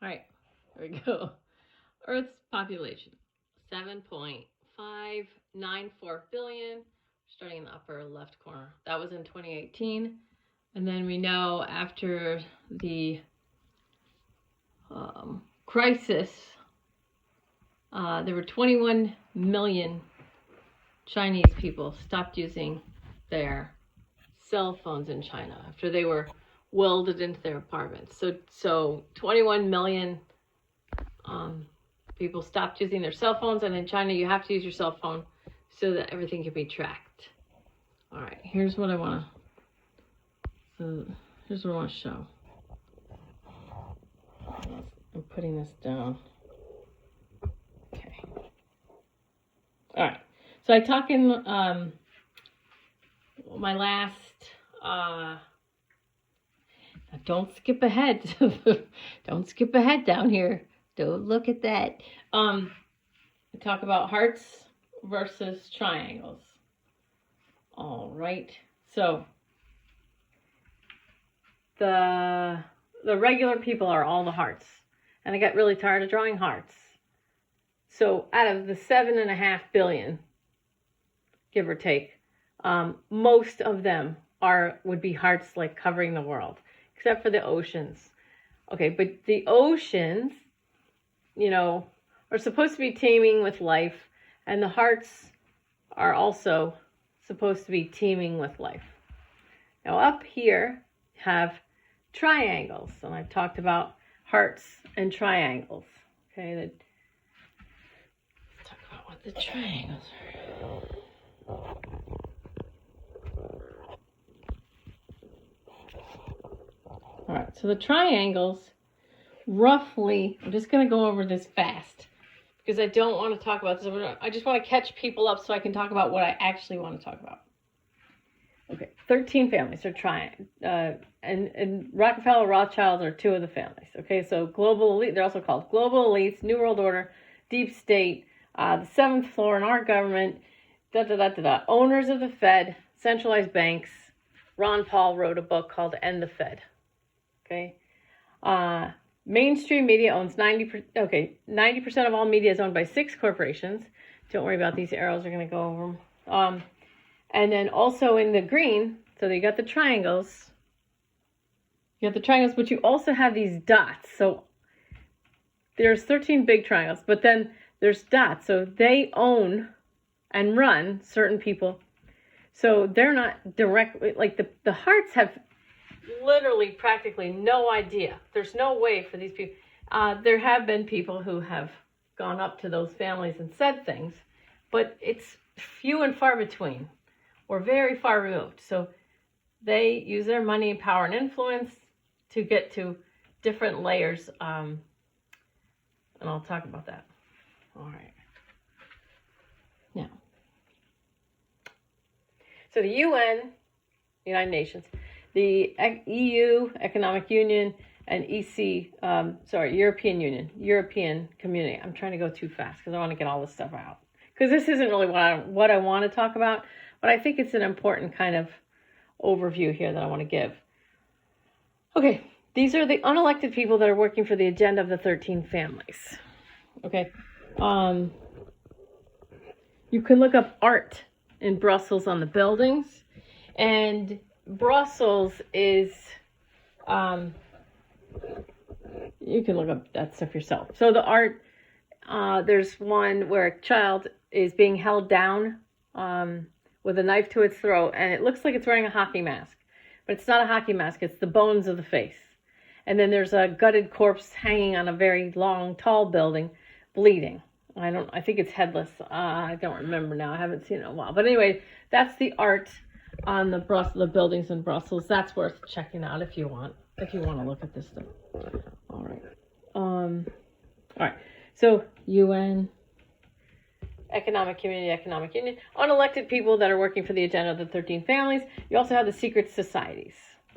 All right, here we go. Earth's population, 7.594 billion. Starting in the upper left corner. That was in 2018. And then we know after the crisis, there were 21 million Chinese people stopped using their cell phones in China after they were welded into their apartments. So 21 million people stopped using their cell phones, and in China you have to use your cell phone so that everything can be tracked. All right, here's what I want to show. I'm putting this down. Okay. All right. So I talk in my last. Don't skip ahead. Don't skip ahead down here. Don't look at that. I talk about hearts versus triangles. All right. So the regular people are all the hearts, and I got really tired of drawing hearts. So out of the 7.5 billion, give or take, most of them would be hearts like covering the world, except for the oceans. Okay, but the oceans, are supposed to be teeming with life, and the hearts are also supposed to be teeming with life. Now up here have triangles, and I've talked about hearts and triangles. Okay, let's talk about what the triangles are. All right, so the triangles, roughly, I'm just going to go over this fast because I don't want to talk about this. I just want to catch people up so I can talk about what I actually want to talk about. Okay, 13 families are and Rockefeller, Rothschild are two of the families. Okay, so global elite, they're also called global elites, New World Order, deep state, the seventh floor in our government, owners of the Fed, centralized banks. Ron Paul wrote a book called End the Fed. Okay, mainstream media owns 90% of all media is owned by 6 corporations. Don't worry about these arrows; we're going to go over them. And then also in the green, so you got the triangles. But you also have these dots. So there's 13 big triangles, but then there's dots. So they own and run certain people. So they're not directly, like the hearts have literally practically no idea. There's no way for these people. There have been people who have gone up to those families and said things, but it's few and far between. Or very far removed. So they use their money, power, and influence to get to different layers. And I'll talk about that. All right. Now, so the UN, United Nations, the EU, Economic Union, and European Union, European Community. I'm trying to go too fast because I want to get all this stuff out. Because this isn't really what I want to talk about. But I think it's an important kind of overview here that I want to give. Okay, these are the unelected people that are working for the agenda of the 13 families. Okay, you can look up art in Brussels on the buildings, and Brussels is, you can look up that stuff yourself. So the art, there's one where a child is being held down, with a knife to its throat, and it looks like it's wearing a hockey mask. But it's not a hockey mask, it's the bones of the face. And then there's a gutted corpse hanging on a very long, tall building, bleeding. I think it's headless. I don't remember now. I haven't seen it in a while. But anyway, that's the art on the buildings in Brussels. That's worth checking out if you want to look at this stuff. All right. All right. So UN, Economic Community, Economic Union, unelected people that are working for the agenda of the 13 families. You also have the secret societies,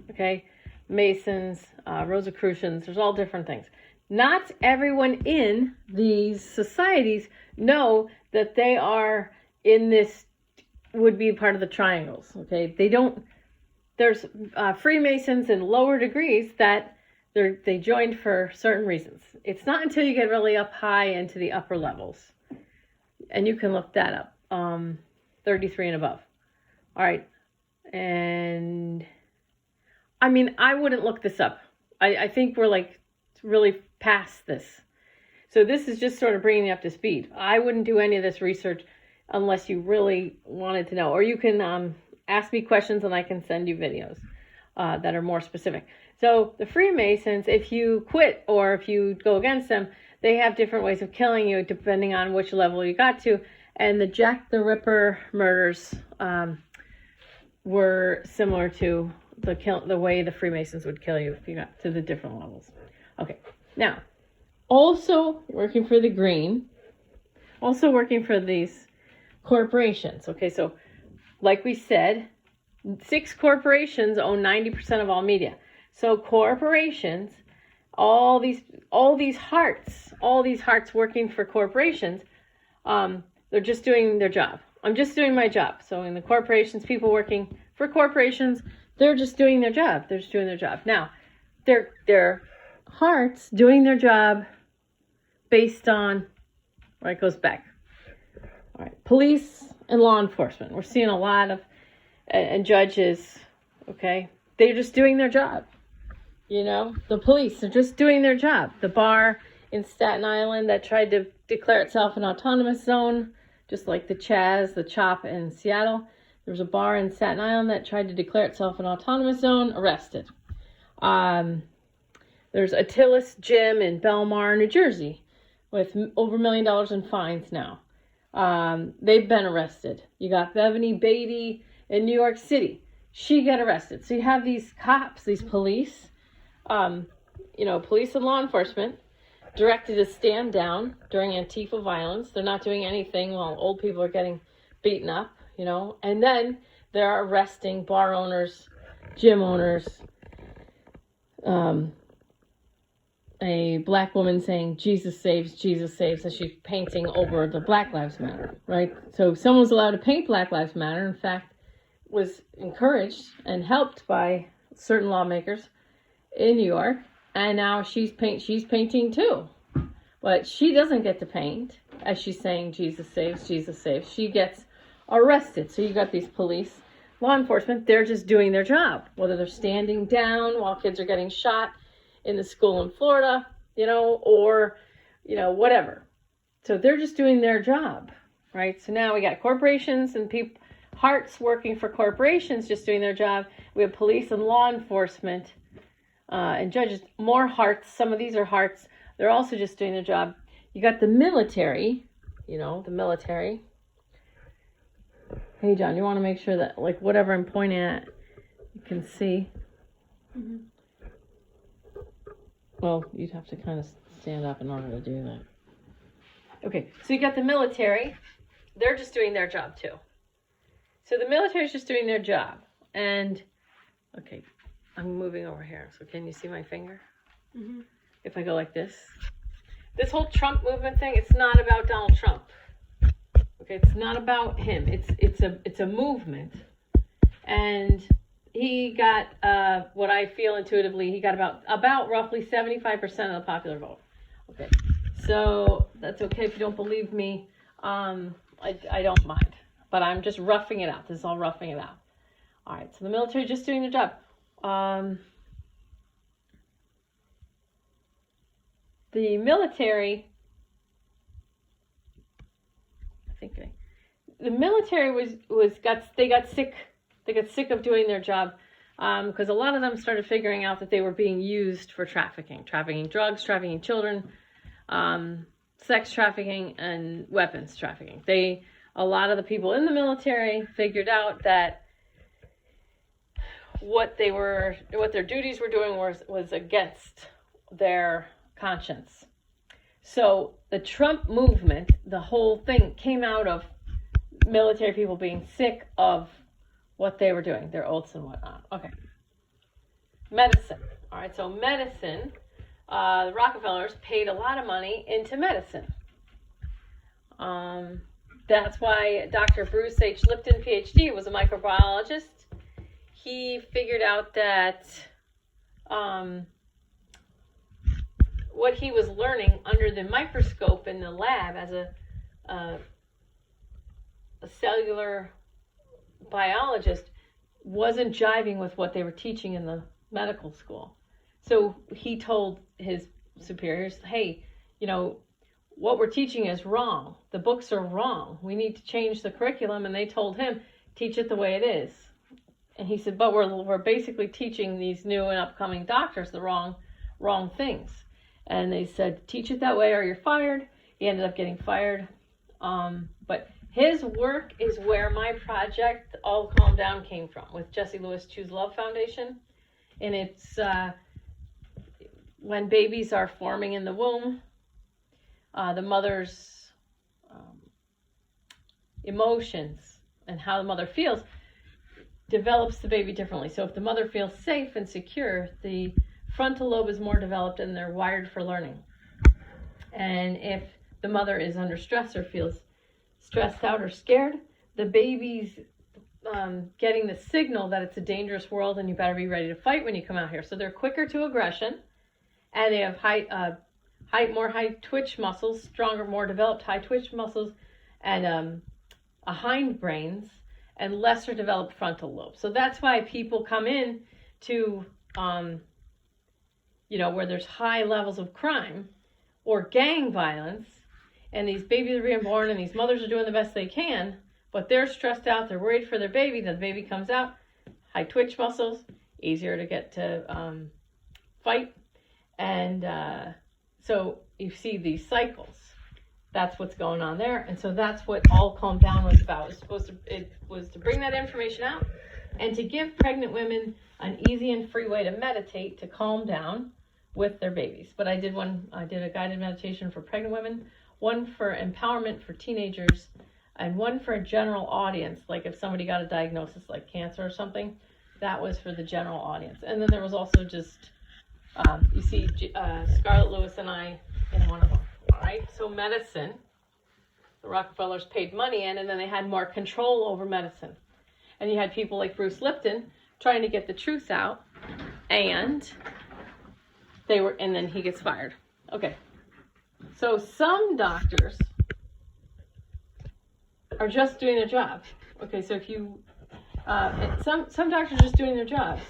okay? Masons, Rosicrucians, there's all different things. Not everyone in these societies know that they are in this, would be part of the triangles, okay? They don't, there's Freemasons in lower degrees that They joined for certain reasons. It's not until you get really up high into the upper levels, and you can look that up, 33 and above. All right. And I mean, I wouldn't look this up. I think we're like really past this. So this is just sort of bringing you up to speed. I wouldn't do any of this research unless you really wanted to know. Or you can ask me questions and I can send you videos that are more specific. So the Freemasons, if you quit or if you go against them, they have different ways of killing you depending on which level you got to. And the Jack the Ripper murders were similar to the way the Freemasons would kill you if you got to the different levels. Okay, now, also working for the green, also working for these corporations. Okay, so like we said, 6 corporations own 90% of all media. So corporations, all these hearts working for corporations, they're just doing their job. I'm just doing my job. So in the corporations, people working for corporations, they're just doing their job. They're just doing their job. Now, their hearts doing their job based on, right, goes back. All right, police and law enforcement. We're seeing a lot of, and judges, okay? They're just doing their job. You know, the police are just doing their job. The bar in Staten Island that tried to declare itself an autonomous zone, just like the Chaz, the Chop in Seattle. There was a bar in Staten Island that tried to declare itself an autonomous zone, arrested. There's Attila's Gym in Belmar, New Jersey, with over $1 million in fines now. They've been arrested. You got Beveny Beatty in New York City. She got arrested. So you have these cops, these police, police and law enforcement directed to stand down during Antifa violence. They're not doing anything while old people are getting beaten up, and then they're arresting bar owners, gym owners, a black woman saying Jesus saves, as she's painting over the Black Lives Matter, right? So someone was allowed to paint Black Lives Matter, in fact, was encouraged and helped by certain lawmakers in New York, and now she's painting too. But she doesn't get to paint as she's saying Jesus saves. She gets arrested. So you got these police, law enforcement, they're just doing their job. Whether they're standing down while kids are getting shot in the school in Florida, or whatever. So they're just doing their job, right? So now we got corporations and hearts working for corporations just doing their job. We have police and law enforcement and judges, more hearts. Some of these are hearts. They're also just doing their job. You got the military, the military. Hey, John, you want to make sure that, whatever I'm pointing at, you can see. Mm-hmm. Well, you'd have to kind of stand up in order to do that. Okay, so you got the military. They're just doing their job, too. So the military is just doing their job. And, okay, I'm moving over here. So can you see my finger? Mm-hmm. If I go like this. This whole Trump movement thing, it's not about Donald Trump. Okay, it's not about him. It's a movement. And he got, what I feel intuitively, he got about roughly 75% of the popular vote. Okay, so that's okay if you don't believe me. I don't mind. But I'm just roughing it out. This is all roughing it out. All right, so the military is just doing their job. The military, the military they got sick of doing their job because a lot of them started figuring out that they were being used for trafficking drugs, trafficking children, sex trafficking, and weapons trafficking. A lot of the people in the military figured out that what their duties were doing was against their conscience. So the Trump movement, the whole thing came out of military people being sick of what they were doing, their oaths and whatnot. Okay. Medicine. All right, so medicine, the Rockefellers paid a lot of money into medicine. That's why Dr. Bruce H. Lipton, PhD, was a microbiologist. He figured out that what he was learning under the microscope in the lab as a cellular biologist wasn't jiving with what they were teaching in the medical school. So he told his superiors, hey, what we're teaching is wrong. The books are wrong. We need to change the curriculum. And they told him, teach it the way it is. And he said, but we're basically teaching these new and upcoming doctors the wrong things. And they said, teach it that way or you're fired. He ended up getting fired. But his work is where my project, All Calm Down, came from, with Jessie Lewis Choose Love Foundation. And it's when babies are forming in the womb, the mother's emotions and how the mother feels develops the baby differently. So if the mother feels safe and secure, the frontal lobe is more developed and they're wired for learning. And if the mother is under stress or feels stressed out or scared, the baby's getting the signal that it's a dangerous world and you better be ready to fight when you come out here. So they're quicker to aggression, and they have more high twitch muscles, stronger, more developed high twitch muscles, and a hindbrains, and lesser developed frontal lobe. So that's why people come in to, where there's high levels of crime or gang violence, and these babies are being born and these mothers are doing the best they can, but they're stressed out, they're worried for their baby, then the baby comes out, high twitch muscles, easier to get to fight. And so you see these cycles. That's what's going on there. And so that's what All Calm Down was about. It was to bring that information out and to give pregnant women an easy and free way to meditate, to calm down with their babies. But I did a guided meditation for pregnant women, one for empowerment for teenagers, and one for a general audience. Like if somebody got a diagnosis like cancer or something, that was for the general audience. And then there was also just, you see Scarlett Lewis and I in one of them. All right, so medicine, the Rockefellers paid money in, and then they had more control over medicine. And you had people like Bruce Lipton trying to get the truth out, and then he gets fired. Okay, so some doctors are just doing their job. Okay, so if you, some doctors are just doing their jobs,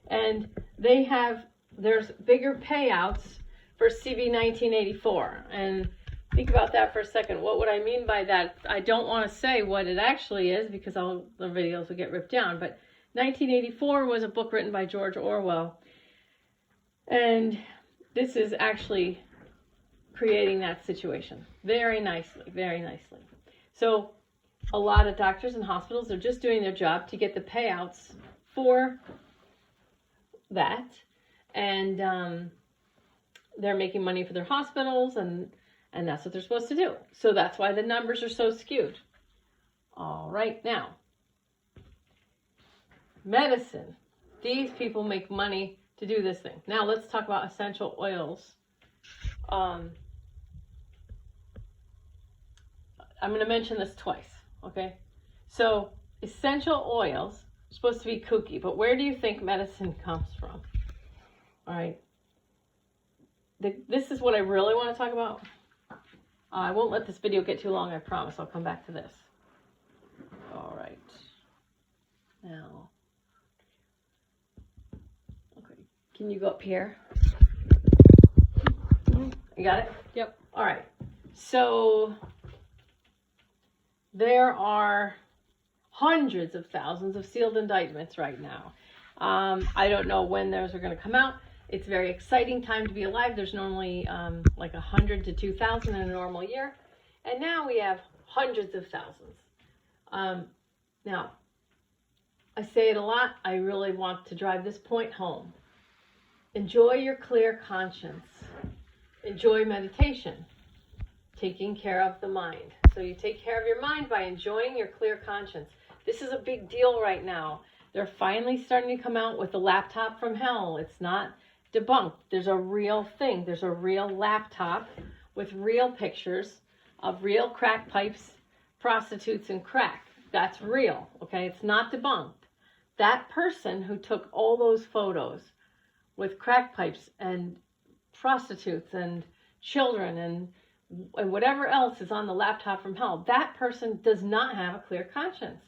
and there's bigger payouts for CB 1984. And think about that for a second. What would I mean by that? I don't want to say what it actually is because all the videos will get ripped down. But 1984 was a book written by George Orwell. And this is actually creating that situation very nicely, very nicely. So a lot of doctors and hospitals are just doing their job to get the payouts for that. And they're making money for their hospitals, and that's what they're supposed to do. So that's why the numbers are so skewed. All right, now, medicine. These people make money to do this thing. Now let's talk about essential oils. I'm going to mention this twice, okay? So essential oils are supposed to be kooky, but where do you think medicine comes from? All right. This is what I really want to talk about. I won't let this video get too long, I promise. I'll come back to this. All right. Now, okay. Can you go up here? You got it? Yep. All right. So there are hundreds of thousands of sealed indictments right now. I don't know when those are going to come out. It's a very exciting time to be alive. There's normally like 100 to 2,000 in a normal year. And now we have hundreds of thousands. Now, I say it a lot. I really want to drive this point home. Enjoy your clear conscience. Enjoy meditation. Taking care of the mind. So you take care of your mind by enjoying your clear conscience. This is a big deal right now. They're finally starting to come out with the laptop from hell. It's not debunked. There's a real thing. There's a real laptop with real pictures of real crack pipes, prostitutes, and crack. That's real, okay? It's not debunked. That person who took all those photos with crack pipes and prostitutes and children and whatever else is on the laptop from hell, that person does not have a clear conscience.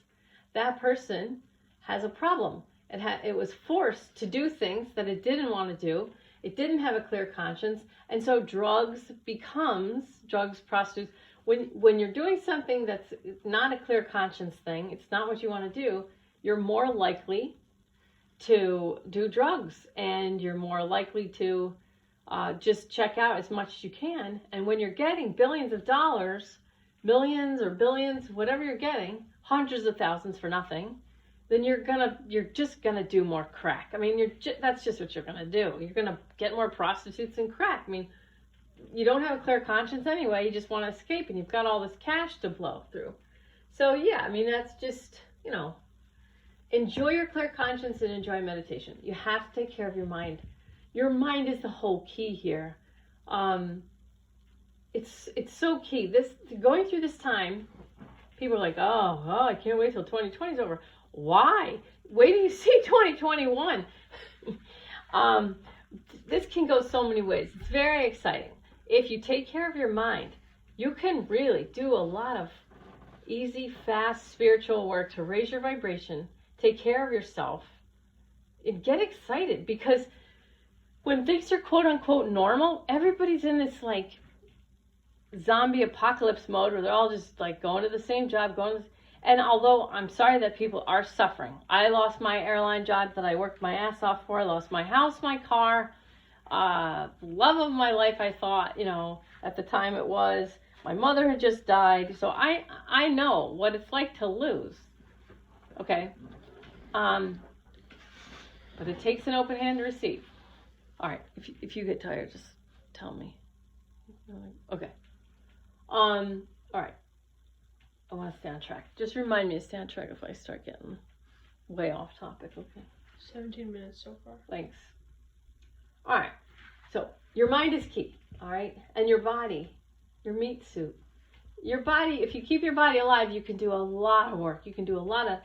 That person has a problem. It was forced to do things that it didn't want to do. It didn't have a clear conscience. And so drugs, prostitutes, when you're doing something that's not a clear conscience thing, it's not what you want to do, you're more likely to do drugs, and you're more likely to just check out as much as you can. And when you're getting billions of dollars, millions or billions, whatever you're getting, hundreds of thousands for nothing, then you're just gonna do more crack. I mean, that's just what you're gonna do. You're gonna get more prostitutes and crack. I mean, you don't have a clear conscience anyway. You just want to escape, and you've got all this cash to blow through. So yeah, I mean, that's just, enjoy your clear conscience and enjoy meditation. You have to take care of your mind. Your mind is the whole key here. It's so key. Going through this time, people are like, oh, I can't wait till 2020 is over. Why? Wait till you see 2021. This can go so many ways. It's very exciting. If you take care of your mind, you can really do a lot of easy, fast spiritual work to raise your vibration, take care of yourself, and get excited, because when things are quote unquote normal, everybody's in this like zombie apocalypse mode where they're all just like going to the same job, and although I'm sorry that people are suffering, I lost my airline job that I worked my ass off for, I lost my house, my car, love of my life, I thought, at the time it was. My mother had just died, so I know what it's like to lose. Okay? But it takes an open hand to receive. All right, if you get tired, just tell me. Okay. All right. I want to stay on track. Just remind me to stay on track if I start getting way off topic, okay? 17 minutes so far. Thanks. All right. So, your mind is key, all right? And your body, your meat suit. Your body, if you keep your body alive, you can do a lot of work. You can do a lot of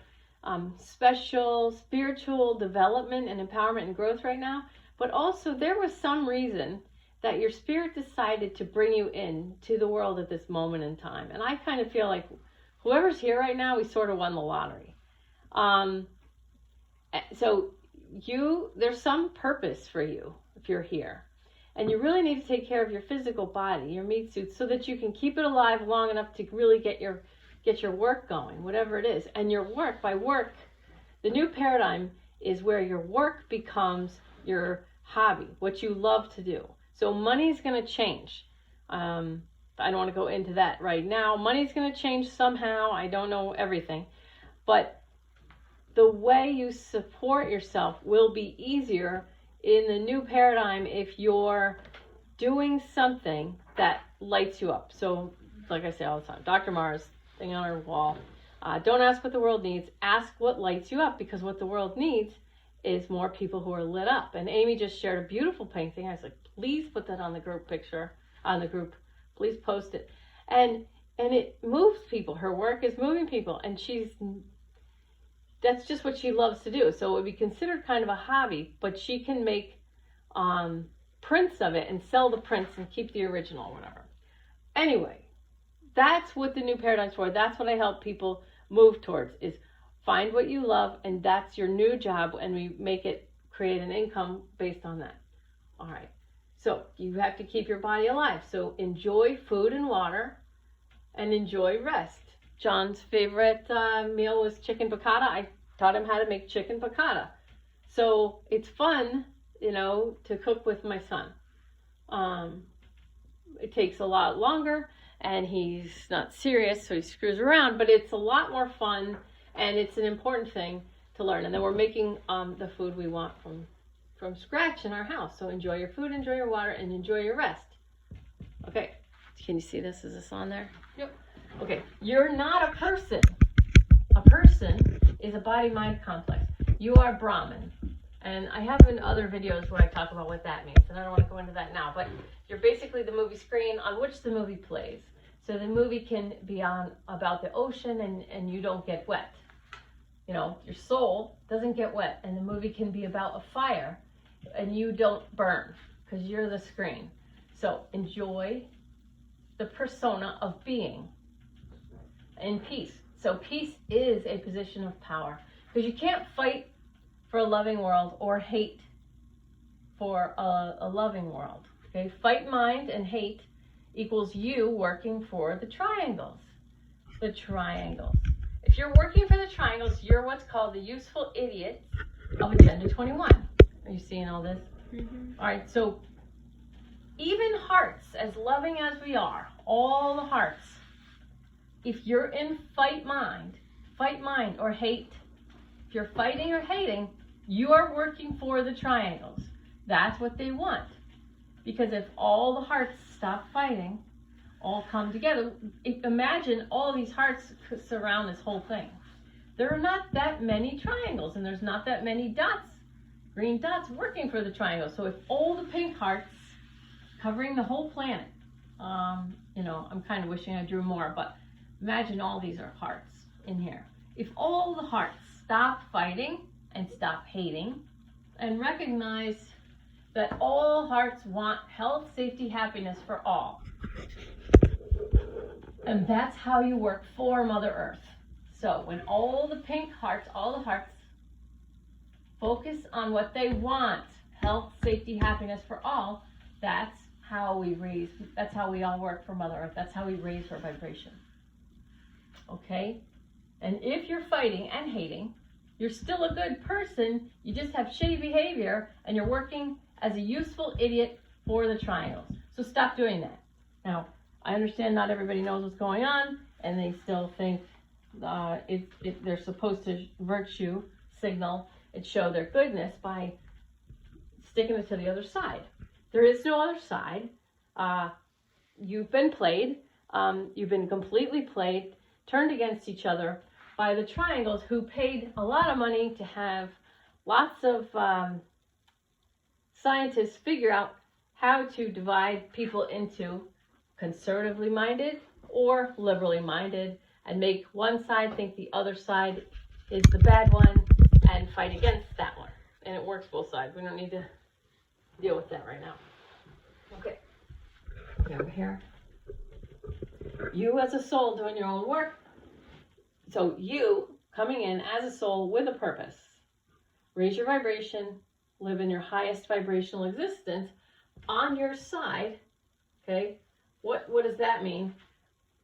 special spiritual development and empowerment and growth right now. But also, there was some reason that your spirit decided to bring you in to the world at this moment in time. And I kind of feel like whoever's here right now, we sort of won the lottery. So there's some purpose for you if you're here. And you really need to take care of your physical body, your meat suit, so that you can keep it alive long enough to really get your work going, whatever it is. And your work, by work, the new paradigm is where your work becomes your hobby, what you love to do. So money's going to change. I don't want to go into that right now. Money's going to change somehow. I don't know everything. But the way you support yourself will be easier in the new paradigm if you're doing something that lights you up. So, like I say all the time, Dr. Mars, thing on our wall, don't ask what the world needs, ask what lights you up, because what the world needs is more people who are lit up. And Amy just shared a beautiful painting. I was like, please put that on the group picture, on the group, please post it. And it moves people. Her work is moving people, and that's just what she loves to do. So it would be considered kind of a hobby, but she can make prints of it and sell the prints and keep the original or whatever. Anyway, that's what the new paradigm's for. That's what I help people move towards, is find what you love, and that's your new job, and we create an income based on that. All right. So you have to keep your body alive. So enjoy food and water, and enjoy rest. John's favorite meal was chicken piccata. I taught him how to make chicken piccata. So it's fun, to cook with my son. It takes a lot longer, and he's not serious, so he screws around, but it's a lot more fun, and it's an important thing to learn. And then we're making the food we want from scratch in our house. So enjoy your food, enjoy your water, and enjoy your rest. Okay, can you see this? Is this on there? Yep. Okay, you're not a person. A person is a body-mind complex. You are Brahman. And I have in other videos where I talk about what that means, and I don't want to go into that now, but you're basically the movie screen on which the movie plays. So the movie can be on about the ocean, and you don't get wet. Your soul doesn't get wet, and the movie can be about a fire, and you don't burn. because you're the screen. So enjoy the persona of being in peace. So peace is a position of power, because you can't fight for a loving world or hate for a loving world. Okay, fight mind and hate equals you working for the triangles. The triangles. If you're working for the triangles, you're what's called the useful idiot of Agenda 21. Are you seeing all this? Mm-hmm. All right, so even hearts, as loving as we are, all the hearts, if you're in fight mind or hate, if you're fighting or hating, you are working for the triangles. That's what they want. Because if all the hearts stop fighting, all come together, imagine all these hearts surround this whole thing. There are not that many triangles, and there's not that many dots, green dots working for the triangle. So if all the pink hearts covering the whole planet, I'm kind of wishing I drew more, but imagine all these are hearts in here. If all the hearts stop fighting and stop hating and recognize that all hearts want health, safety, happiness for all. And that's how you work for Mother Earth. So when all the pink hearts, all the hearts, focus on what they want, health, safety, happiness for all, that's how we all work for Mother Earth. That's how we raise her vibration. Okay? And if you're fighting and hating, you're still a good person, you just have shitty behavior, and you're working as a useful idiot for the triangles. So stop doing that. Now, I understand not everybody knows what's going on, and they still think they're supposed to virtue signal and show their goodness by sticking it to the other side. There is no other side. You've been played. You've been completely played, turned against each other by the triangles, who paid a lot of money to have lots of scientists figure out how to divide people into conservatively minded or liberally minded, and make one side think the other side is the bad one and fight against that one. And it works both sides. We don't need to deal with that right now. Okay. Over here. You as a soul doing your own work. So you coming in as a soul with a purpose. Raise your vibration, live in your highest vibrational existence on your side. Okay? What does that mean?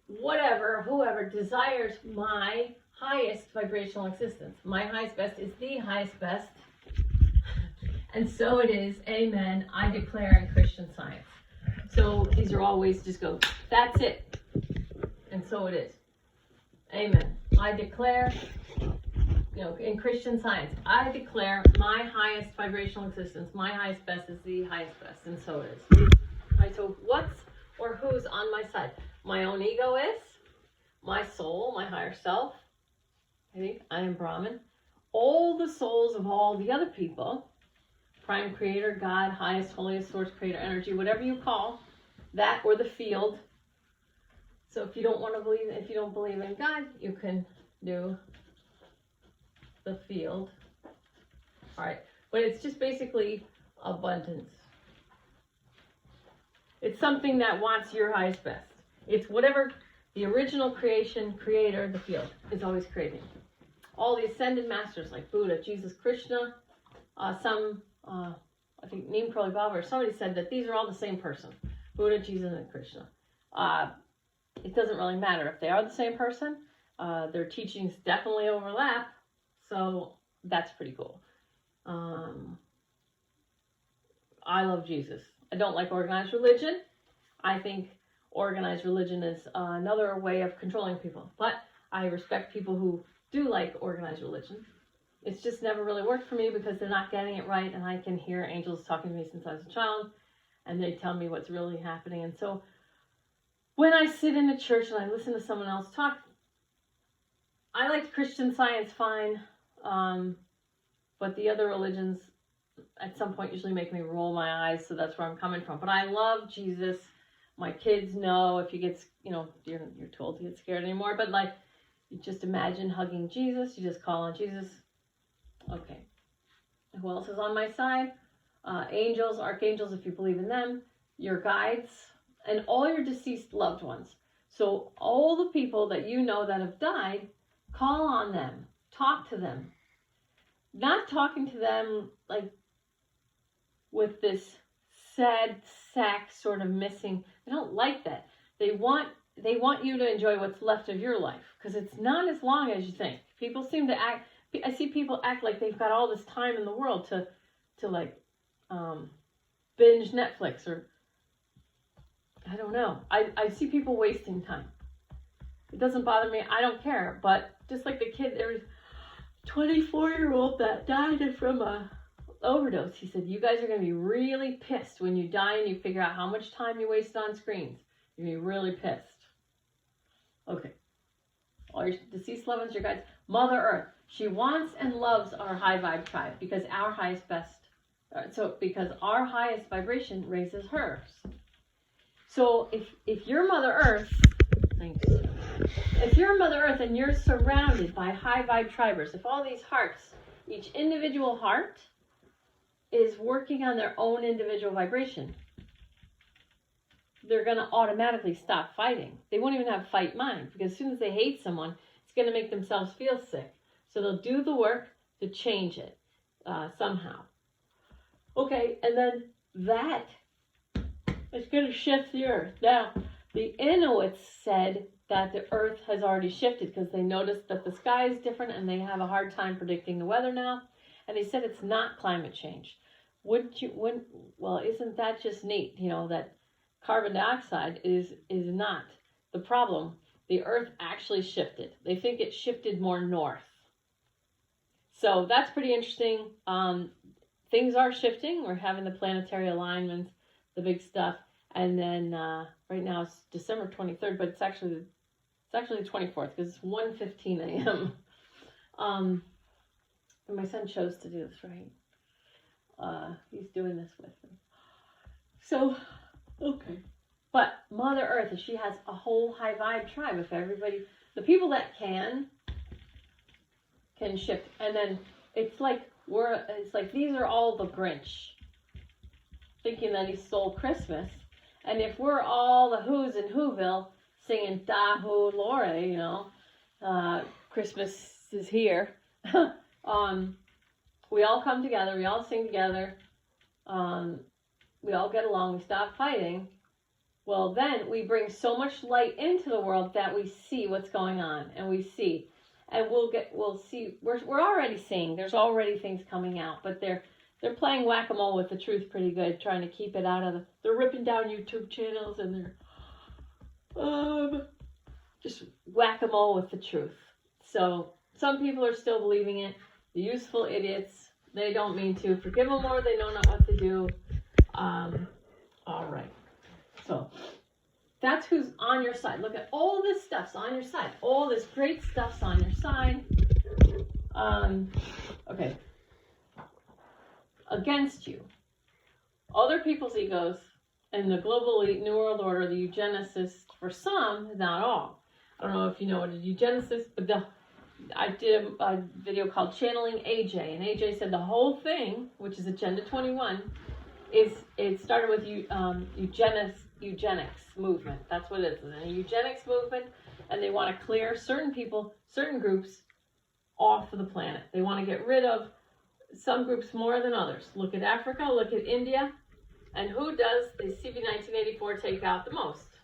Whoever desires my highest vibrational existence. My highest best is the highest best. And so it is. Amen. I declare in Christian Science. So these are all ways to just go, that's it. And so it is. Amen. I declare, in Christian Science, I declare my highest vibrational existence. My highest best is the highest best. And so it is. Right, so what's or who's on my side? My own ego is, my soul, my higher self. I am Brahman. All the souls of all the other people, Prime Creator, God, highest, holiest source, creator, energy, whatever you call that, or the field. So if you don't believe in God, you can do the field. All right, but it's just basically abundance. It's something that wants your highest best. It's whatever the original creator, the field, is always craving. All the ascended masters like Buddha, Jesus, Krishna, I think Neem Karoli Baba or somebody said that these are all the same person. Buddha, Jesus, and Krishna. It doesn't really matter if they are the same person. Their teachings definitely overlap, so that's pretty cool. I love Jesus. I don't like organized religion. I think organized religion is another way of controlling people. But I respect people who do like organized religion. It's just never really worked for me because they're not getting it right, and I can hear angels talking to me since I was a child, and they tell me what's really happening. And so when I sit in a church and I listen to someone else talk, I like Christian Science fine, but the other religions at some point usually make me roll my eyes, so that's where I'm coming from. But I love Jesus. My kids know if you get, you're told to get scared anymore, but like, you just imagine hugging Jesus, you just call on Jesus. Okay. Who else is on my side? angels, archangels, if you believe in them, your guides, and all your deceased loved ones. So all the people that you know that have died, call on them, talk to them. Not talking to them like with this sad sack sort of missing. They don't like that. They want you to enjoy what's left of your life, because it's not as long as you think. People seem to act, I see people act like they've got all this time in the world to like binge Netflix, or I don't know. I see people wasting time. It doesn't bother me. I don't care. But just like the kid, there was a 24-year-old that died from a overdose. He said, you guys are going to be really pissed when you die and you figure out how much time you wasted on screens. You're going to be really pissed. Okay. All your deceased loved ones, your guides. Mother Earth. She wants and loves our high vibe tribe because our highest because our highest vibration raises hers. So if you're Mother Earth, thanks. If you're Mother Earth and you're surrounded by high vibe tribers, if all these hearts, each individual heart is working on their own individual vibration, they're going to automatically stop fighting. They won't even have fight mind, because as soon as they hate someone, it's going to make themselves feel sick. So they'll do the work to change it somehow. Okay, and then that is going to shift the earth. Now, the Inuits said that the earth has already shifted because they noticed that the sky is different and they have a hard time predicting the weather now. And they said it's not climate change. Well, isn't that just neat? You know, that carbon dioxide is not the problem. The earth actually shifted. They think it shifted more north. So that's pretty interesting. Things are shifting. We're having the planetary alignments, the big stuff. And then right now it's December 23rd, but it's actually the 24th because it's 1:15 a.m. And my son chose to do this, right? He's doing this with me. So, okay. But Mother Earth, she has a whole high vibe tribe. If everybody, the people that can shift. And then it's like these are all the Grinch thinking that he stole Christmas. And if we're all the Who's in Whoville singing Da Who Lore, you know, Christmas is here. We all come together, we all sing together, we all get along, we stop fighting. Well, then we bring so much light into the world that we see what's going on, and we see, and we'll see. We're already seeing. There's already things coming out, but they're playing whack-a-mole with the truth pretty good, trying to keep it out of the. They're ripping down YouTube channels, and they're just whack-a-mole with the truth. So some people are still believing it. The useful idiots, they don't mean to. Forgive them, or they know not what to do. All right. So that's who's on your side. Look at all this stuff's on your side. All this great stuff's on your side. Okay. Against you. Other people's egos and the global elite, New World Order, the eugenicists, for some, not all. I don't know if you know what a eugenicist, but I did a video called Channeling AJ, and AJ said the whole thing, which is Agenda 21, it started with eugenics movement. That's what it is. It's a eugenics movement, and they want to clear certain people, certain groups off of the planet. They want to get rid of some groups more than others. Look at Africa, look at India, and who does the CV 1984 take out the most?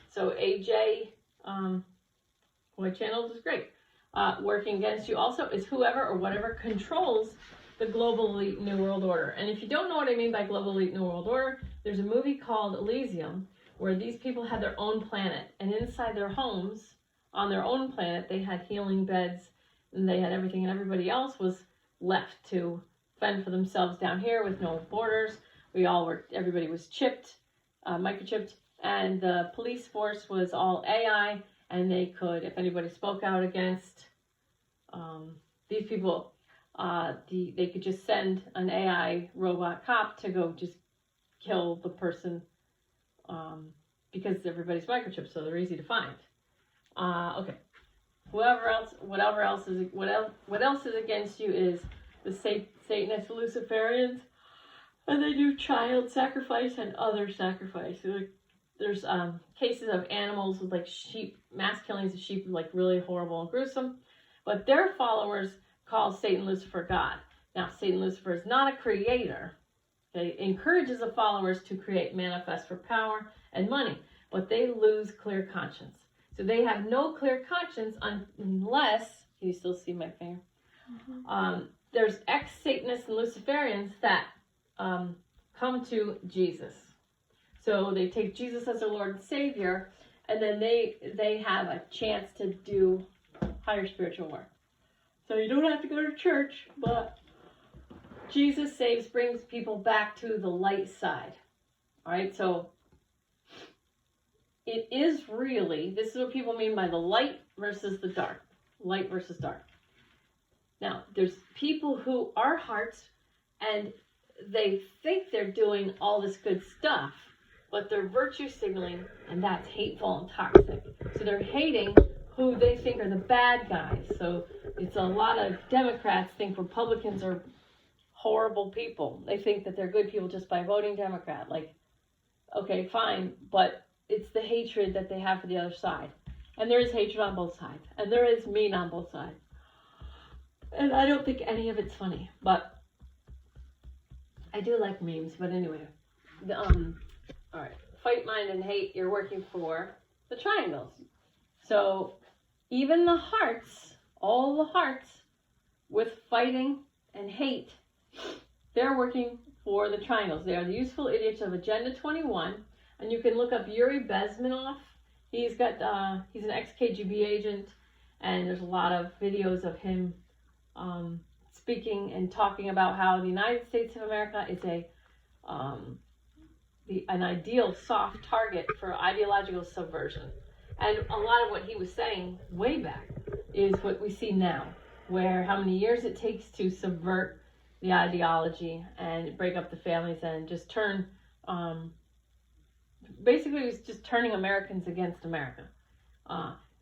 So AJ, who I channeled, is great. Working against you also is whoever or whatever controls the global elite New World Order. And if you don't know what I mean by global elite New World Order, there's a movie called Elysium where these people had their own planet, and inside their homes on their own planet they had healing beds and they had everything, and everybody else was left to fend for themselves down here with no borders. Everybody was chipped, microchipped, and the police force was all AI, and they could, if anybody spoke out against these people, they could just send an AI robot cop to go just kill the person because everybody's microchipped, so they're easy to find. Okay. What else is against you is the Satanist Luciferians. And they do child sacrifice and other sacrifice. There's cases of animals with like sheep, mass killings of sheep, like really horrible and gruesome. But their followers call Satan Lucifer God. Now, Satan Lucifer is not a creator. Okay? Encourages the followers to create, manifest for power and money. But they lose clear conscience. So they have no clear conscience unless, can you still see my finger? Mm-hmm. There's ex-Satanists and Luciferians that come to Jesus. So they take Jesus as their Lord and Savior, and then they have a chance to do higher spiritual work. So you don't have to go to church, but Jesus saves, brings people back to the light side. All right, so it is really, this is what people mean by the light versus the dark. Light versus dark. Now, there's people who are hearts, and they think they're doing all this good stuff, but they're virtue signaling, and that's hateful and toxic. So they're hating who they think are the bad guys. So it's a lot of Democrats think Republicans are horrible people. They think that they're good people just by voting Democrat. Like, okay, fine, but it's the hatred that they have for the other side. And there is hatred on both sides. And there is mean on both sides. And I don't think any of it's funny, but I do like memes. But anyway, all right, fight, mind, and hate. You're working for the triangles. So even the hearts, all the hearts with fighting and hate, they're working for the triangles. They are the useful idiots of Agenda 21. And you can look up Yuri Bezmenov. He's an ex-KGB agent, and there's a lot of videos of him speaking and talking about how the United States of America is an ideal soft target for ideological subversion. And a lot of what he was saying way back is what we see now, where how many years it takes to subvert the ideology and break up the families and just turn, basically it's just turning Americans against America.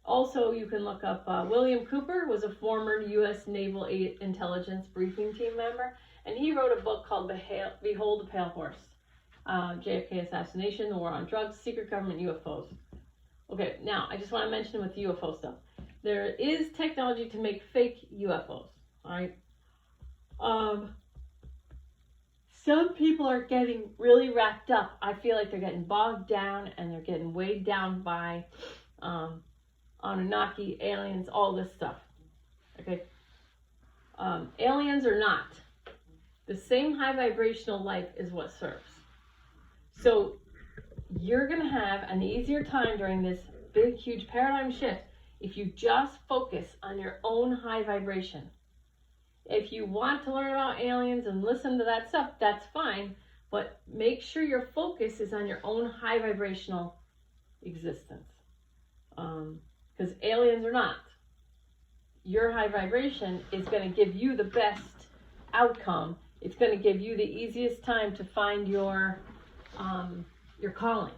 Also, you can look up William Cooper was a former U.S. Naval Intelligence Briefing Team member, and he wrote a book called Behold the Pale Horse, JFK Assassination, the War on Drugs, Secret Government UFOs. Okay, now, I just want to mention with UFO stuff. There is technology to make fake UFOs, all right? Some people are getting really wrapped up. I feel like they're getting bogged down and they're getting weighed down by Anunnaki, aliens, all this stuff. Okay? Aliens or not, the same high vibrational life is what serves. So you're going to have an easier time during this big, huge paradigm shift if you just focus on your own high vibration. If you want to learn about aliens and listen to that stuff, that's fine, but make sure your focus is on your own high vibrational existence. Because aliens or not, your high vibration is going to give you the best outcome. It's going to give you the easiest time to find your calling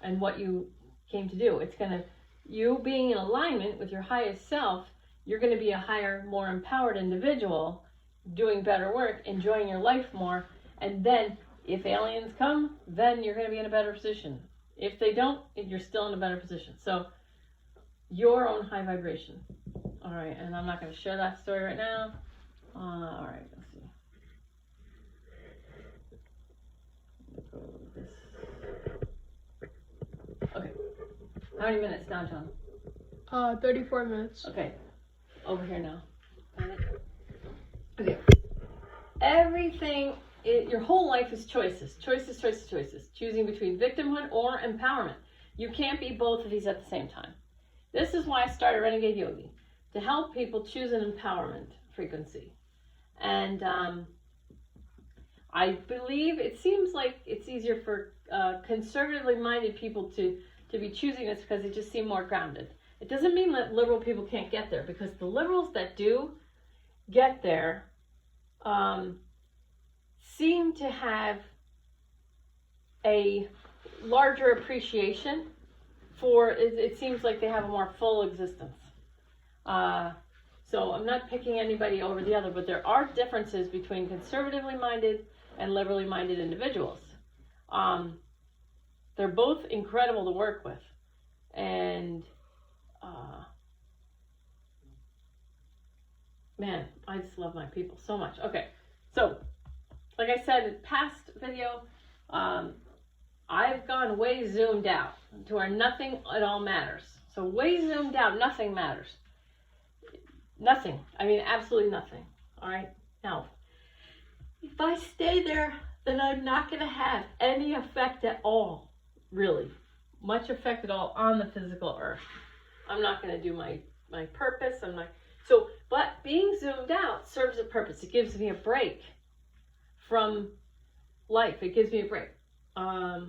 and what you came to do. It's going to, you being in alignment with your highest self, you're going to be a higher, more empowered individual, doing better work, enjoying your life more, and then if aliens come, then you're going to be in a better position. If they don't, you're still in a better position. So, your own high vibration. All right, and I'm not going to share that story right now. All right, let's see. Okay. How many minutes now, John? 34 minutes. Okay. Over here now. Okay. Everything, your whole life is choices. Choices, choices, choices. Choosing between victimhood or empowerment. You can't be both of these at the same time. This is why I started Renegade Yogi, to help people choose an empowerment frequency. And I believe it seems like it's easier for conservatively minded people to be choosing this because they just seem more grounded. It doesn't mean that liberal people can't get there, because the liberals that do get there seem to have a larger appreciation for, it seems like they have a more full existence. So I'm not picking anybody over the other, but there are differences between conservatively minded and liberally minded individuals. They're both incredible to work with. And man, I just love my people so much. Okay, so like I said in past video, I've gone way zoomed out to where nothing at all matters. So way zoomed out, nothing matters. Nothing. I mean, absolutely nothing. All right. Now, if I stay there, then I'm not going to have any effect at all, really. Much effect at all on the physical earth. I'm not going to do my purpose. I'm not. So, but being zoomed out serves a purpose. It gives me a break from life. It gives me a break. All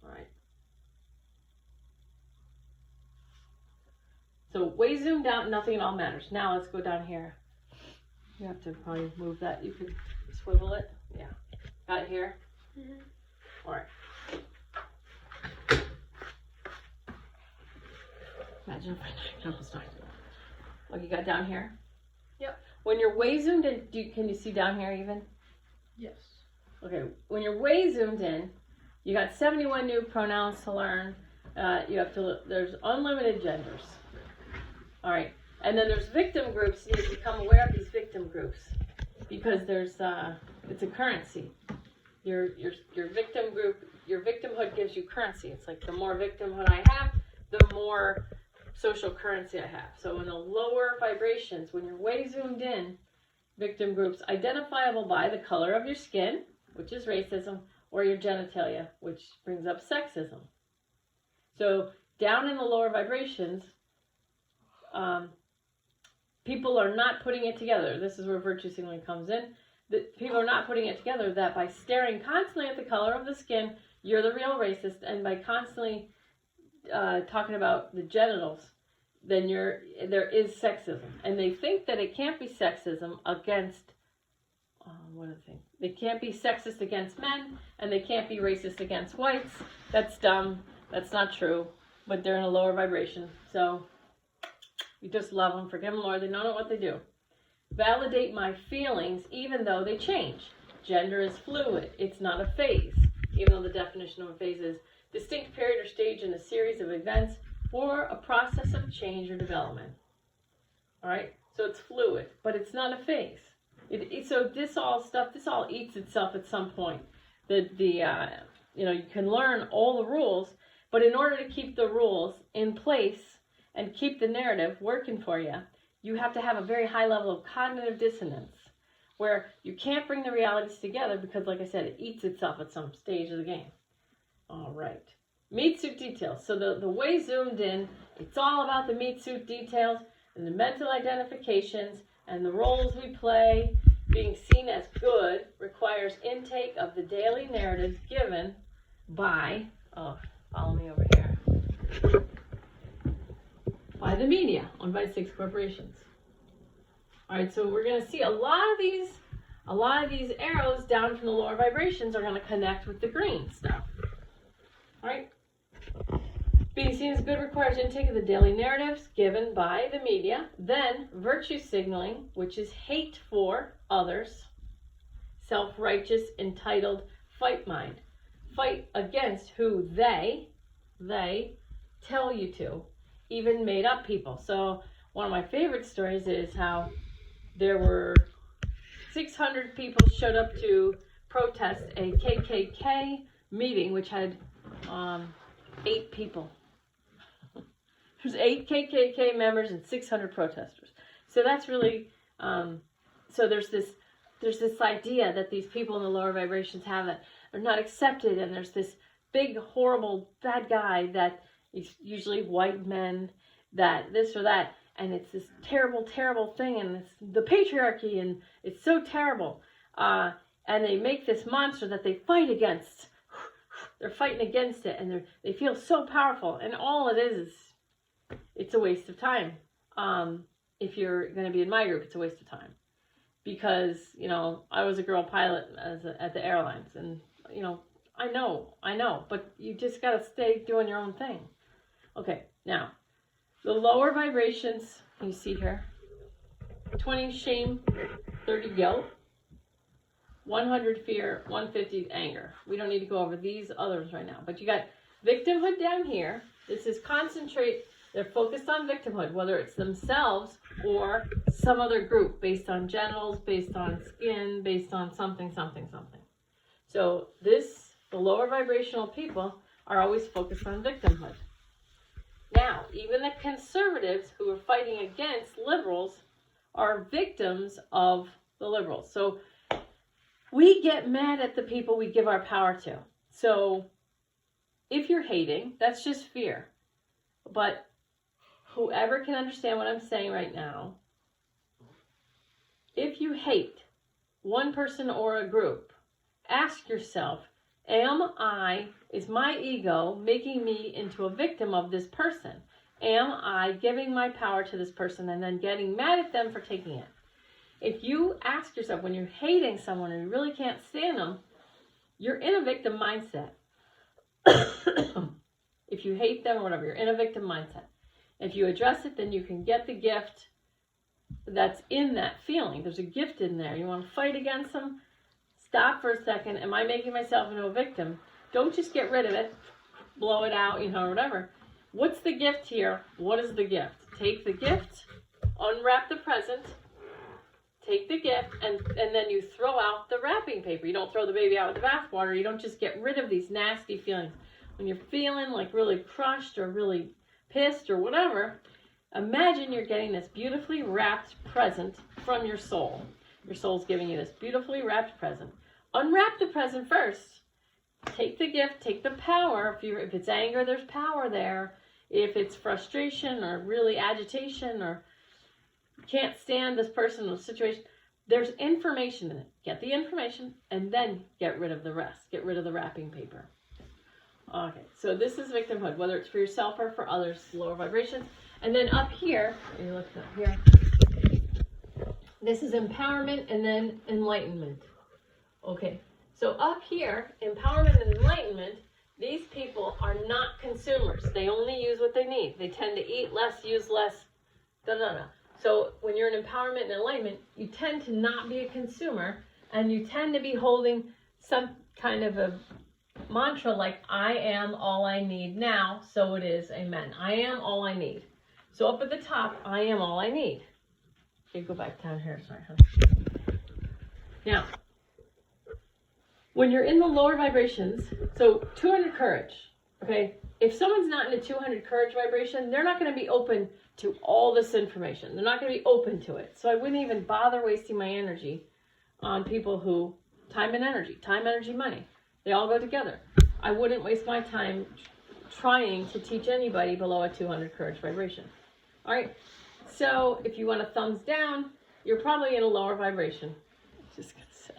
right. So way zoomed out, nothing at all matters. Now let's go down here. You have to probably move that. You could swivel it. Yeah. Got it here? Mm-hmm. All right. Imagine if I knocked it. Look, you got down here? Yep. When you're way zoomed in, can you see down here even? Yes. Okay, when you're way zoomed in, you got 71 new pronouns to learn. There's unlimited genders. All right, and then there's victim groups. You need to become aware of these victim groups because it's a currency. Your victim group, your victimhood gives you currency. It's like the more victimhood I have, the more social currency I have. So in the lower vibrations, when you're way zoomed in, victim groups identifiable by the color of your skin, which is racism, or your genitalia, which brings up sexism. So down in the lower vibrations, people are not putting it together. This is where virtue signaling comes in. People are not putting it together that by staring constantly at the color of the skin, you're the real racist, and by constantly talking about the genitals, then there is sexism. And they think that it can't be sexism against, what do they think? They can't be sexist against men, and they can't be racist against whites. That's dumb. That's not true. But they're in a lower vibration. So you just love them. Forgive them, Lord. They don't know what they do. Validate my feelings even though they change. Gender is fluid. It's not a phase, even though the definition of a phase is distinct period or stage in a series of events or a process of change or development. All right? So it's fluid, but it's not a phase. So this all eats itself at some point. You can learn all the rules, but in order to keep the rules in place and keep the narrative working for you, you have to have a very high level of cognitive dissonance where you can't bring the realities together because, like I said, it eats itself at some stage of the game. All right. Meat suit details. So the way zoomed in, it's all about the meat suit details and the mental identifications and the roles we play. Being seen as good requires intake of the daily narratives given by, follow me over here, by the media, owned by 6 corporations. All right, so we're going to see a lot of these arrows down from the lower vibrations are going to connect with the green stuff. All right. Being seen as good requires intake of the daily narratives given by the media. Then virtue signaling, which is hate for others, self-righteous, entitled, fight mind. Fight against who they tell you to, even made up people. So one of my favorite stories is how there were 600 people showed up to protest a KKK meeting, which had 8 people. There's 8 KKK members and 600 protesters. So that's really, so there's this idea that these people in the lower vibrations have that are not accepted, and there's this big, horrible, bad guy that is usually white men, that this or that, and it's this terrible, terrible thing, and it's the patriarchy, and it's so terrible. And they make this monster that they fight against. They're fighting against it, and they feel so powerful, and all it is it's a waste of time. If you're going to be in my group, it's a waste of time. Because, I was a girl pilot at the airlines, and, I know, but you just got to stay doing your own thing. Okay, now, the lower vibrations, you see here, 20 shame, 30 guilt. 100 fear, 150 anger. We don't need to go over these others right now. But you got victimhood down here. This is concentrate. They're focused on victimhood, whether it's themselves or some other group based on genitals, based on skin, based on something. So the lower vibrational people are always focused on victimhood. Now, even the conservatives who are fighting against liberals are victims of the liberals. So we get mad at the people we give our power to. So if you're hating, that's just fear. But whoever can understand what I'm saying right now, if you hate one person or a group, ask yourself, is my ego making me into a victim of this person? Am I giving my power to this person and then getting mad at them for taking it? If you ask yourself when you're hating someone and you really can't stand them, you're in a victim mindset. If you hate them or whatever, you're in a victim mindset. If you address it, then you can get the gift that's in that feeling. There's a gift in there. You want to fight against them? Stop for a second. Am I making myself into a victim? Don't just get rid of it, blow it out, or whatever. What's the gift here? What is the gift? Take the gift, unwrap the present, take the gift, and then you throw out the wrapping paper. You don't throw the baby out with the bathwater. You don't just get rid of these nasty feelings. When you're feeling like really crushed or really pissed or whatever, imagine you're getting this beautifully wrapped present from your soul. Your soul's giving you this beautifully wrapped present. Unwrap the present first. Take the gift, take the power. If it's anger, there's power there. If it's frustration or really agitation or can't stand this person or situation, there's information in it. Get the information and then get rid of the rest. Get rid of the wrapping paper. Okay, so this is victimhood, whether it's for yourself or for others, lower vibrations. And then up here, you look up here, this is empowerment and then enlightenment. Okay, so up here, empowerment and enlightenment, these people are not consumers. They only use what they need. They tend to eat less, use less, So when you're in empowerment and enlightenment, you tend to not be a consumer, and you tend to be holding some kind of a mantra like, I am all I need now, so it is, amen. I am all I need. So up at the top, I am all I need. Okay, go back down here, sorry, honey. Now, when you're in the lower vibrations, so 200 courage, okay? If someone's not in a 200 courage vibration, they're not going to be open to all this information. They're not going to be open to it. So I wouldn't even bother wasting my energy on people who, time, energy, money. They all go together. I wouldn't waste my time trying to teach anybody below a 200 courage vibration. All right. So if you want a thumbs down, you're probably in a lower vibration. Just gonna say.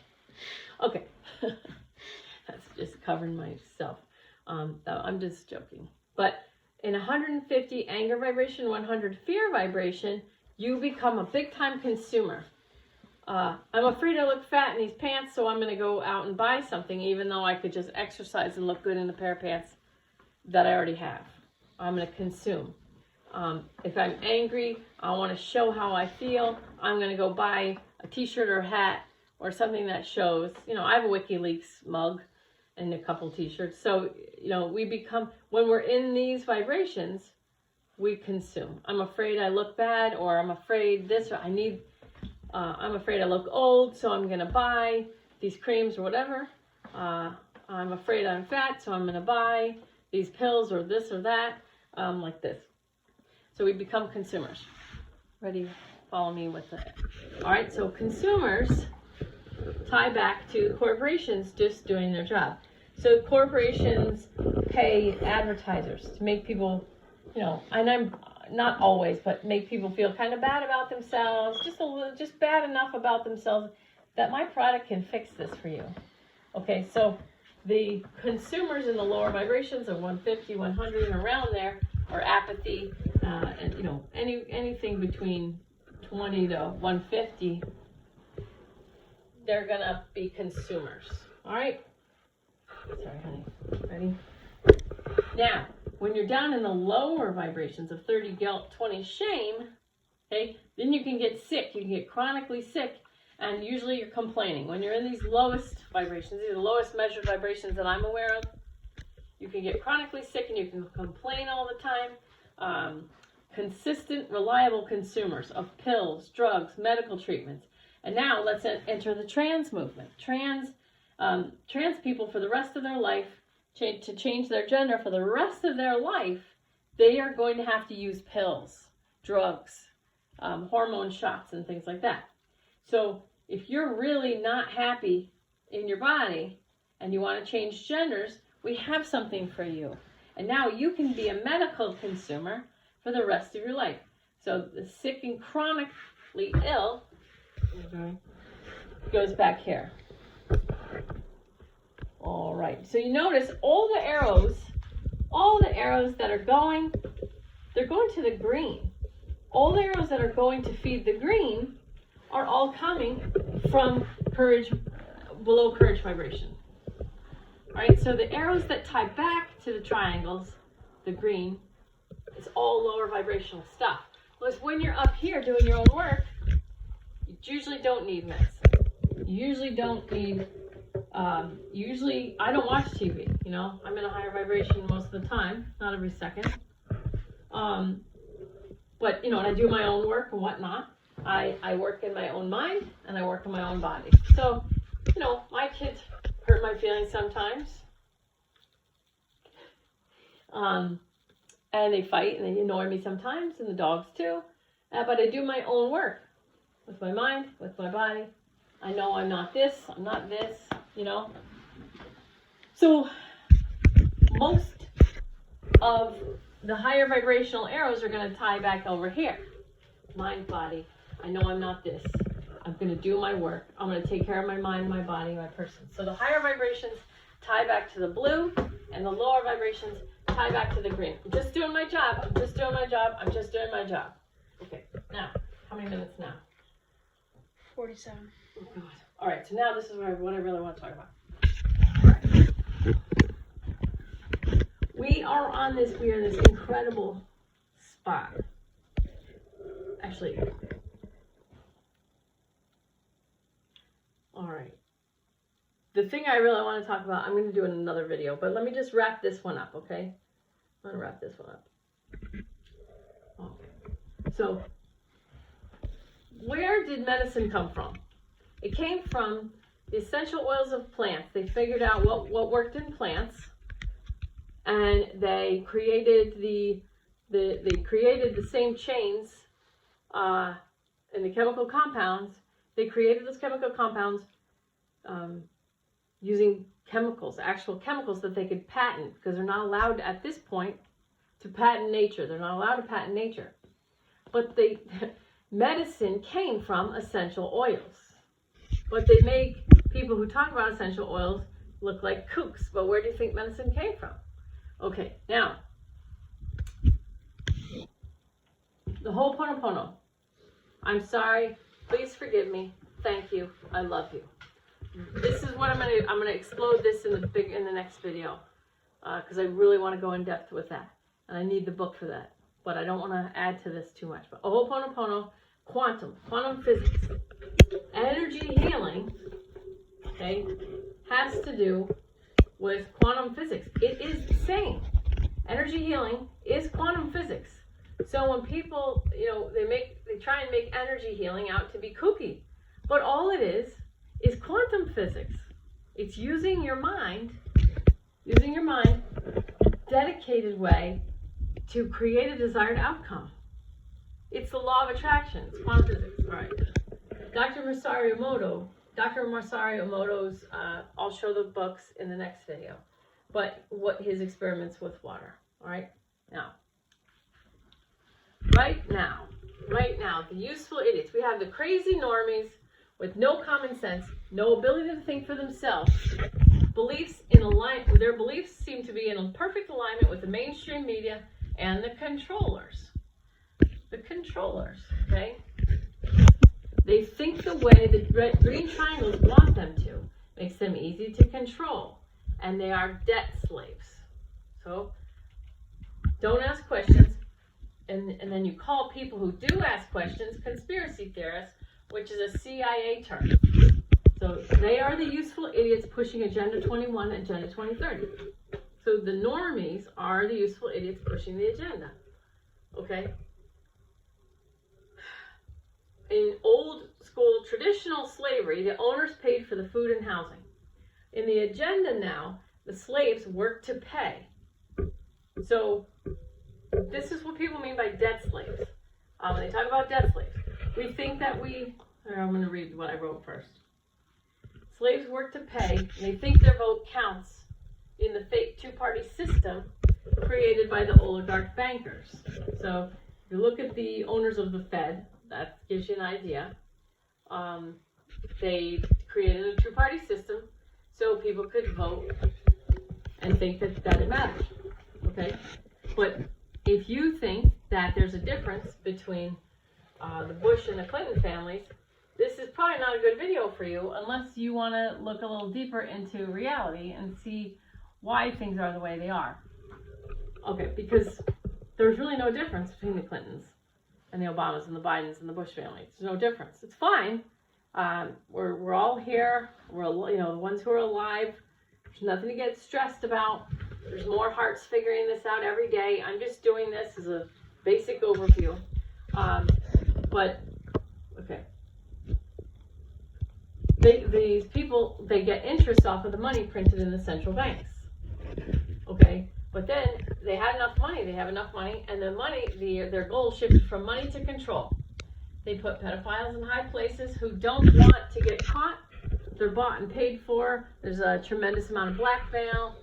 Okay. That's just covering myself. I'm just joking. But in 150 anger vibration, 100 fear vibration, you become a big time consumer. I'm afraid I look fat in these pants, so I'm going to go out and buy something, even though I could just exercise and look good in a pair of pants that I already have. I'm going to consume. If I'm angry, I want to show how I feel. I'm going to go buy a t-shirt or a hat or something that shows. I have a WikiLeaks mug and a couple t-shirts. So, we become, when we're in these vibrations, we consume. I'm afraid I look bad, or I'm afraid this, or I'm afraid I look old, so I'm going to buy these creams or whatever. I'm afraid I'm fat, so I'm going to buy these pills or this or that, like this. So we become consumers. Ready? Follow me with that. All right, so consumers tie back to corporations just doing their job. So corporations pay advertisers to make people, and I'm not always, but make people feel kind of bad about themselves, just bad enough about themselves that my product can fix this for you. Okay, so the consumers in the lower vibrations of 150, 100, and around there are apathy, and anything between 20 to 150, they're gonna be consumers. All right. Sorry, honey. Ready? Now, when you're down in the lower vibrations of 30 guilt, 20 shame, okay, then you can get sick. You can get chronically sick And usually you're complaining. When you're in these lowest vibrations, these are the lowest measured vibrations that I'm aware of, you can get chronically sick and you can complain all the time. Consistent, reliable consumers of pills, drugs, medical treatments. And now let's enter the trans movement. Trans people for the rest of their life, to change their gender for the rest of their life, they are going to have to use pills, drugs, hormone shots, and things like that. So if you're really not happy in your body and you want to change genders, we have something for you. And now you can be a medical consumer for the rest of your life. So the sick and chronically ill goes back here. All right, so you notice all the arrows that are going, they're going to the green. All the arrows that are going to feed the green are all coming from courage, below courage vibration. All right, so the arrows that tie back to the triangles, the green, it's all lower vibrational stuff. Whereas when you're up here doing your own work, you usually don't need medicine. You usually don't need, usually I don't watch TV, you know. I'm in a higher vibration most of the time, not every second. But, you know, and I do my own work and whatnot. I work in my own mind and I work in my own body. So, you know, my kids hurt my feelings sometimes. And they fight and they annoy me sometimes, and the dogs too. But I do my own work with my mind, with my body. I know I'm not this, I'm not this, you know. So most of the higher vibrational arrows are going to tie back over here. Mind, body. I know I'm not this. I'm going to do my work. I'm going to take care of my mind, my body, my person. So the higher vibrations tie back to the blue, and the lower vibrations tie back to the green. I'm just doing my job. I'm just doing my job. I'm just doing my job. Okay, now, how many minutes now? 47. Oh, God. All right, so now this is what I really want to talk about. All right. We are in this incredible spot. Actually, all right. The thing I really want to talk about, I'm going to do in another video, but let me just wrap this one up, okay? I'm going to wrap this one up. Okay. So, where did medicine come from? It came from the essential oils of plants. They figured out what worked in plants, and they created the same chains in the chemical compounds. They created those chemical compounds using chemicals, actual chemicals that they could patent, because they're not allowed at this point to patent nature. They're not allowed to patent nature. But medicine came from essential oils. But they make people who talk about essential oils look like kooks. But where do you think medicine came from? Okay, now, the Ho'oponopono. I'm sorry. Please forgive me. Thank you. I love you. This is what I'm gonna explode this in the next video, because I really want to go in depth with that, and I need the book for that. But I don't want to add to this too much. But Ho'oponopono, quantum physics, energy healing, okay, has to do with quantum physics. It is the same. Energy healing is quantum physics. So when people, you know, they try and make energy healing out to be kooky, but all it is quantum physics. It's using your mind, dedicated way to create a desired outcome. It's the law of attraction. It's quantum physics. All right. Dr. Masaru Emoto's, I'll show the books in the next video, but what his experiments with water. All right. Right now, the useful idiots. We have the crazy normies with no common sense, no ability to think for themselves. Their beliefs seem to be in perfect alignment with the mainstream media and the controllers. Okay? They think the way the green triangles want them to. Makes them easy to control. And they are debt slaves. So, don't ask questions. And then you call people who do ask questions conspiracy theorists, which is a CIA term. So they are the useful idiots pushing Agenda 21, Agenda 2030. So the normies are the useful idiots pushing the agenda. Okay? In old school traditional slavery, the owners paid for the food and housing. In the agenda now, the slaves work to pay. So this is what people mean by debt slaves. When they talk about debt slaves, we think that I'm going to read what I wrote first. Slaves work to pay, and they think their vote counts in the fake two-party system created by the oligarch bankers. So if you look at the owners of the Fed, that gives you an idea. They created a two-party system so people could vote and think that it matters. Okay? But if you think that there's a difference between the Bush and the Clinton families, this is probably not a good video for you unless you want to look a little deeper into reality and see why things are the way they are. Okay, because there's really no difference between the Clintons and the Obamas and the Bidens and the Bush family. There's no difference. It's fine. We're all here. We're the ones who are alive. There's nothing to get stressed about. There's more hearts figuring this out every day. I'm just doing this as a basic overview. But okay. These people, they get interest off of the money printed in the central banks. Okay? But then they had enough money, and the money, their goal shifted from money to control. They put pedophiles in high places who don't want to get caught. They're bought and paid for. There's a tremendous amount of blackmail.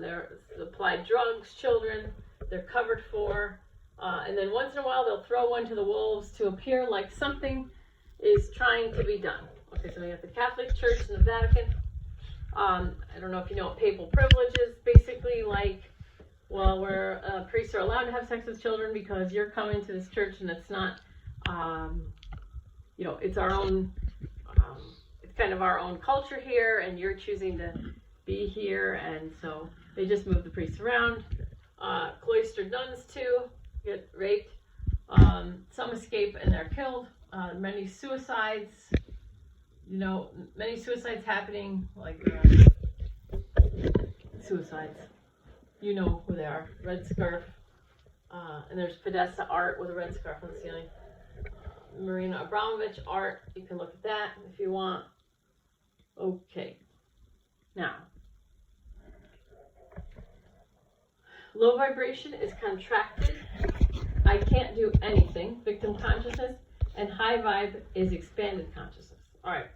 They're applied drugs, children. They're covered for. And then once in a while, they'll throw one to the wolves to appear like something is trying to be done. Okay, so we have the Catholic Church and the Vatican. I don't know if you know what papal privilege is. Basically, like, well, priests are allowed to have sex with children because you're coming to this church and it's not, it's our own, it's kind of our own culture here, and you're choosing to be here, and so they just move the priests around. Cloistered nuns too get raped. Some escape and they're killed. Many suicides. Many suicides happening, like suicides. You know who they are. Red scarf. And there's Podesta art with a red scarf on the ceiling. Marina Abramovich art. You can look at that if you want. Okay. Now, low vibration is contracted. I can't do anything. Victim consciousness. And high vibe is expanded consciousness. All right,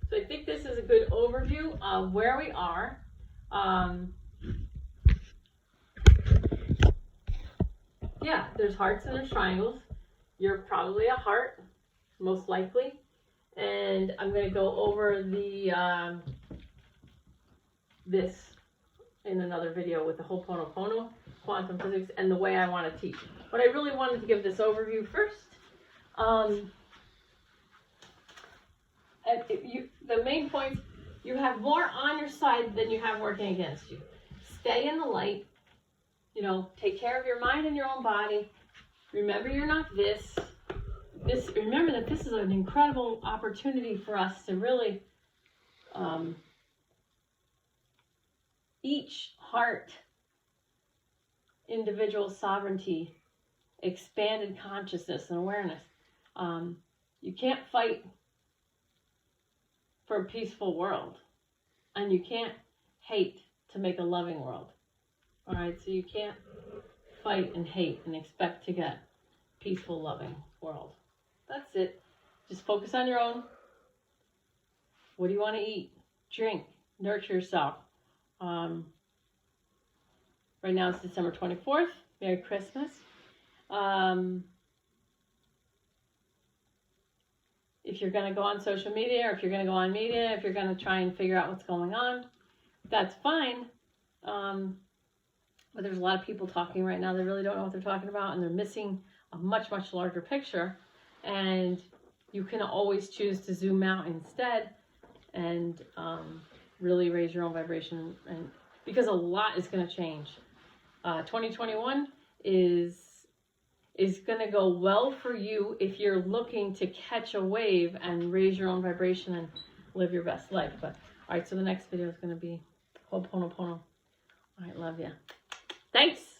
so I think this is a good overview of where we are. Yeah, there's hearts and there's triangles. You're probably a heart, most likely. And I'm going to go over this in another video with the Ho'oponopono, quantum physics, and the way I want to teach. But I really wanted to give this overview first. The main point, you have more on your side than you have working against you. Stay in the light. Take care of your mind and your own body. Remember you're not this. Remember that this is an incredible opportunity for us to really, each heart, individual sovereignty, expanded consciousness and awareness. You can't fight for a peaceful world, and you can't hate to make a loving world. All right, so you can't fight and hate and expect to get peaceful, loving world. That's it. Just focus on your own. What do you want to eat? Drink. Nurture yourself. Right now it's December 24th. Merry Christmas. If you're going to go on social media, or if you're going to go on media, if you're going to try and figure out what's going on, that's fine. But there's a lot of people talking right now. They really don't know what they're talking about, and they're missing a much, much larger picture. And you can always choose to zoom out instead and really raise your own vibration, and because a lot is going to change. 2021 is is going to go well for you if you're looking to catch a wave and raise your own vibration and live your best life. But all right, so the next video is going to be Ho'oponopono. All right, love ya. Thanks.